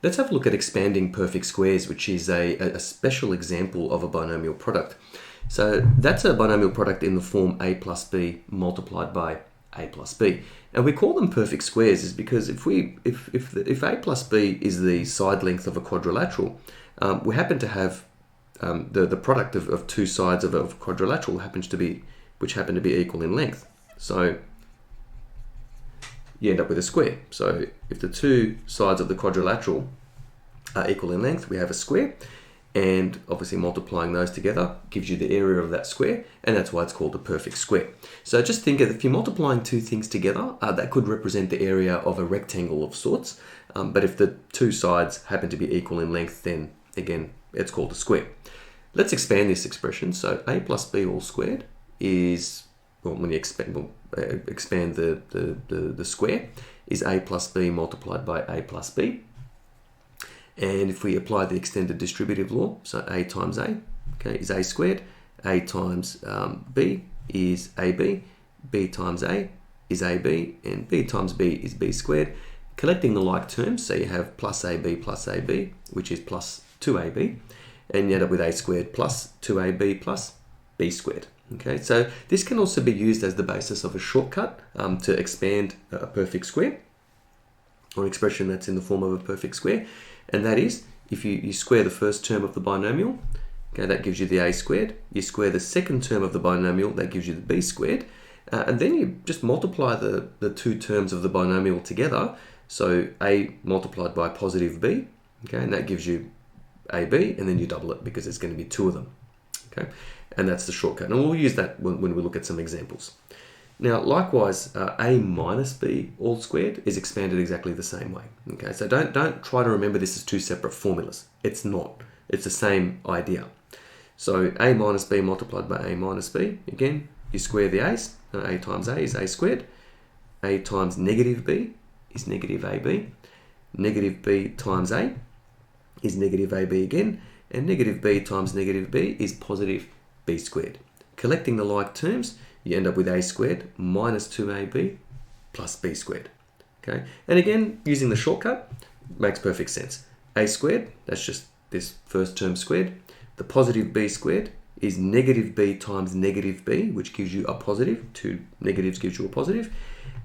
Let's have a look at expanding perfect squares, which is a special example of a binomial product. So that's a binomial product in the form a plus b multiplied by a plus b. And we call them perfect squares is because if a plus b is the side length of a quadrilateral, we happen to have the product of two sides of a quadrilateral happen to be equal in length. So you end up with a square. So if the two sides of the quadrilateral are equal in length, we have a square, and obviously multiplying those together gives you the area of that square, and that's why it's called a perfect square. So just think of if you're multiplying two things together, that could represent the area of a rectangle of sorts, but if the two sides happen to be equal in length, then again it's called a square. Let's expand this expression. So a plus b all squared is, well, when you expand the square, is a plus b multiplied by a plus b. And if we apply the extended distributive law, so a times a, okay, is a squared, a times b is ab, b times a is ab, and b times b is b squared. Collecting the like terms, so you have plus ab, which is plus 2ab, and you end up with a squared plus 2ab plus b squared. Okay, so this can also be used as the basis of a shortcut to expand a perfect square, or expression that's in the form of a perfect square. And that is, if you square the first term of the binomial, okay, that gives you the a squared. You square the second term of the binomial, that gives you the b squared. And then you just multiply the two terms of the binomial together. So a multiplied by positive b, okay, and that gives you ab, and then you double it because there's going to be two of them. Okay, and that's the shortcut. And we'll use that when we look at some examples. Now, likewise, a minus b all squared is expanded exactly the same way. Okay, so don't try to remember this as two separate formulas. It's not. It's the same idea. So a minus b multiplied by a minus b. Again, you square the a's. A times a is a squared. A times negative b is negative ab. Negative b times a is negative ab again. And negative b times negative b is positive b squared. Collecting the like terms, you end up with a squared minus 2ab plus b squared. Okay, and again, using the shortcut makes perfect sense. A squared, that's just this first term squared. The positive b squared is negative b times negative b, which gives you a positive. Two negatives gives you a positive.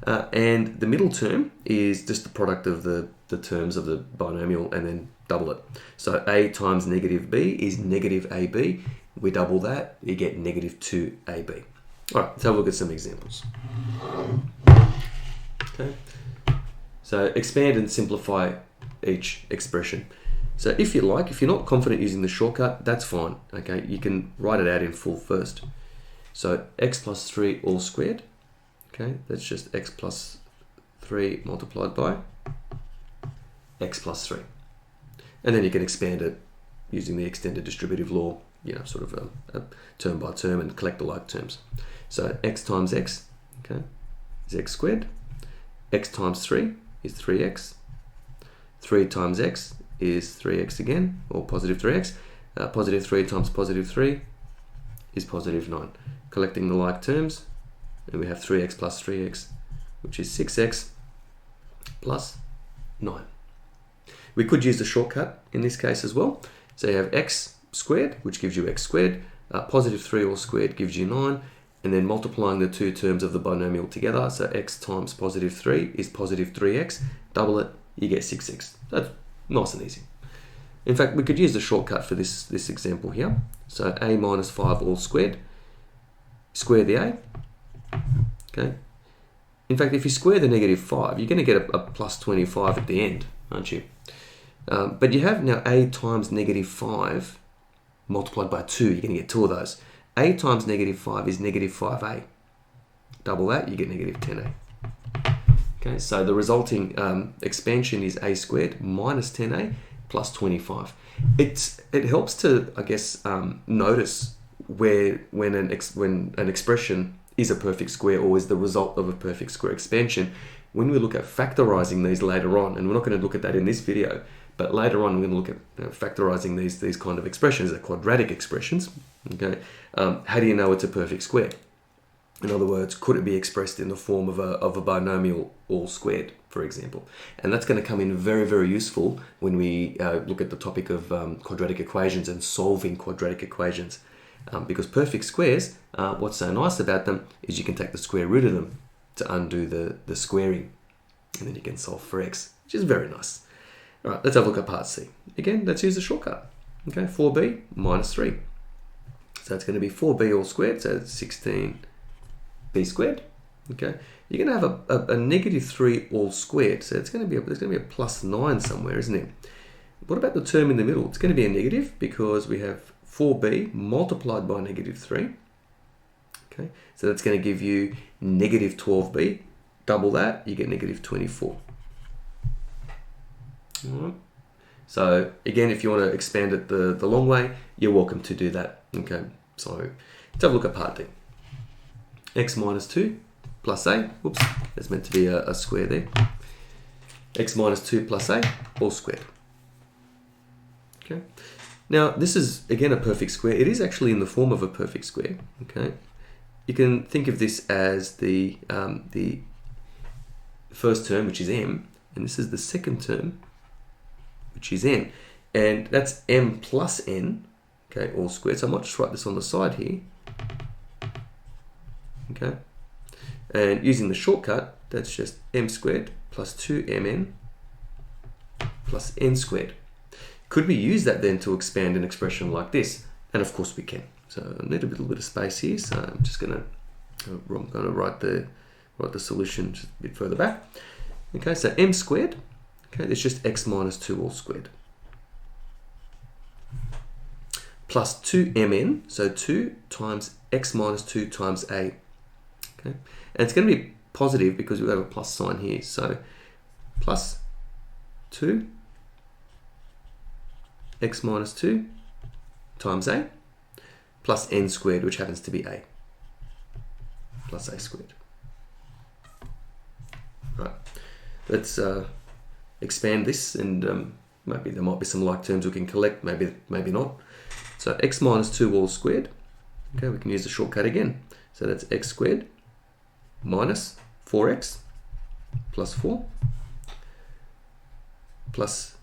And the middle term is just the product of the terms of the binomial and then double it. So a times negative b is negative ab. We double that, you get negative 2ab. All right, let's have a look at some examples. Okay, so expand and simplify each expression. So if you like, if you're not confident using the shortcut, that's fine. Okay, you can write it out in full first. So x plus 3 all squared. Okay, that's just x plus 3 multiplied by x plus 3. And then you can expand it using the extended distributive law, sort of a term by term, and collect the like terms. So x times x, okay, is x squared. X times 3 is 3x. 3 times x is 3x again, or positive 3x. Positive 3 times positive 3 is positive 9. Collecting the like terms, and we have 3x plus 3x, which is 6x plus 9. We could use the shortcut in this case as well. So you have x squared, which gives you x squared. Positive 3 all squared gives you 9. And then multiplying the two terms of the binomial together. So x times positive 3 is positive 3x. Double it, you get 6x. That's nice and easy. In fact, we could use the shortcut for this example here. So a minus 5 all squared. Square the a. Okay. In fact, if you square the negative 5, you're going to get a plus 25 at the end, aren't you? But you have now a times negative 5 multiplied by 2. You're going to get two of those. A times negative 5 is negative 5a. Double that, you get negative 10a. Okay, so the resulting expansion is a squared minus 10a plus 25. It helps to, I guess, notice when an expression is a perfect square or is the result of a perfect square expansion. When we look at factorizing these later on, and we're not going to look at that in this video, but later on we're going to look at factorizing these kind of expressions, the quadratic expressions. Okay, how do you know it's a perfect square? In other words, could it be expressed in the form of a binomial all squared, for example? And that's going to come in very, very useful when we look at the topic of quadratic equations and solving quadratic equations. Because perfect squares, what's so nice about them is you can take the square root of them to undo the squaring. And then you can solve for x, which is very nice. All right, let's have a look at part C. Again, let's use the shortcut. Okay, 4b minus 3. So it's going to be 4b all squared, so it's 16b squared. Okay, you're going to have a negative 3 all squared, so it's going to be there's going to be a plus 9 somewhere, isn't it? What about the term in the middle? It's going to be a negative because we have 4b multiplied by negative 3. Okay, so that's going to give you negative 12b. Double that, you get negative 24. All right. So again, if you want to expand it the long way, you're welcome to do that. Okay, so let's have a look at part D. X minus 2 plus a, whoops, there's meant to be a square there. X minus 2 plus a, all squared. Okay, now this is again a perfect square. It is actually in the form of a perfect square. Okay, you can think of this as the first term, which is m, and this is the second term, which is n, and that's m plus n, okay, all squared. So I might just write this on the side here, okay, and using the shortcut, that's just m squared plus 2mn plus n squared. Could we use that then to expand an expression like this? And of course we can. So I need a little bit of space here, so I'm just gonna write the solution just a bit further back. Okay, so m squared, okay, it's just x minus 2 all squared. Plus 2mn, so 2 times x minus 2 times a. Okay, and it's going to be positive because we have a plus sign here. So plus 2 x minus 2 times a plus n squared, which happens to be a, plus a squared. Right, let's expand this, and maybe there might be some like terms we can collect, maybe not. So x minus 2 all squared, okay, we can use the shortcut again. So that's x squared minus 4x plus 4 plus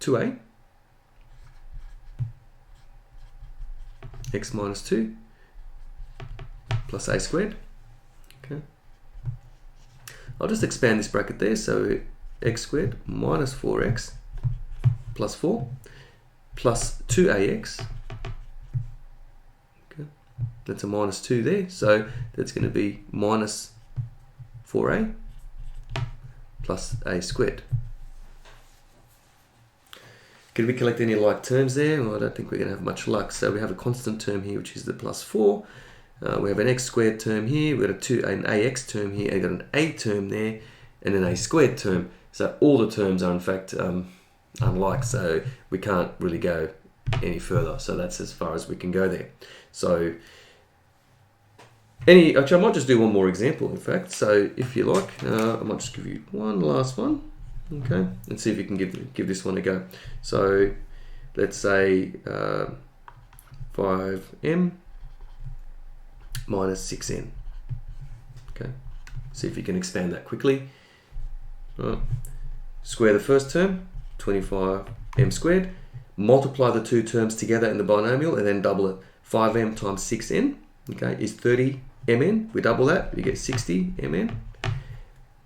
2a x minus 2 plus a squared. Okay, I'll just expand this bracket there, so x squared minus 4x plus 4 plus 2ax. Okay, that's a minus 2 there, so that's going to be minus 4a plus a squared. Can we collect any like terms there? Well, I don't think we're going to have much luck. So we have a constant term here, which is the plus 4. We have an x squared term here. We've got an ax term here. We've got an a term there, and an a squared term. So all the terms are in fact unlike. So we can't really go any further. So that's as far as we can go there. So actually, I might just do one more example. In fact, so if you like, I might just give you one last one. Okay, and see if you can give this one a go. So let's say 5m minus 6n. Okay, see if you can expand that quickly. All right. Square the first term, 25m squared. Multiply the two terms together in the binomial and then double it. 5m times 6n, okay, is 30mn. We double that, you get 60mn.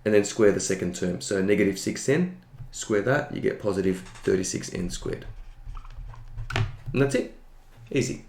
And then square the second term. So negative 6n, square that, you get positive 36n squared. And that's it. Easy.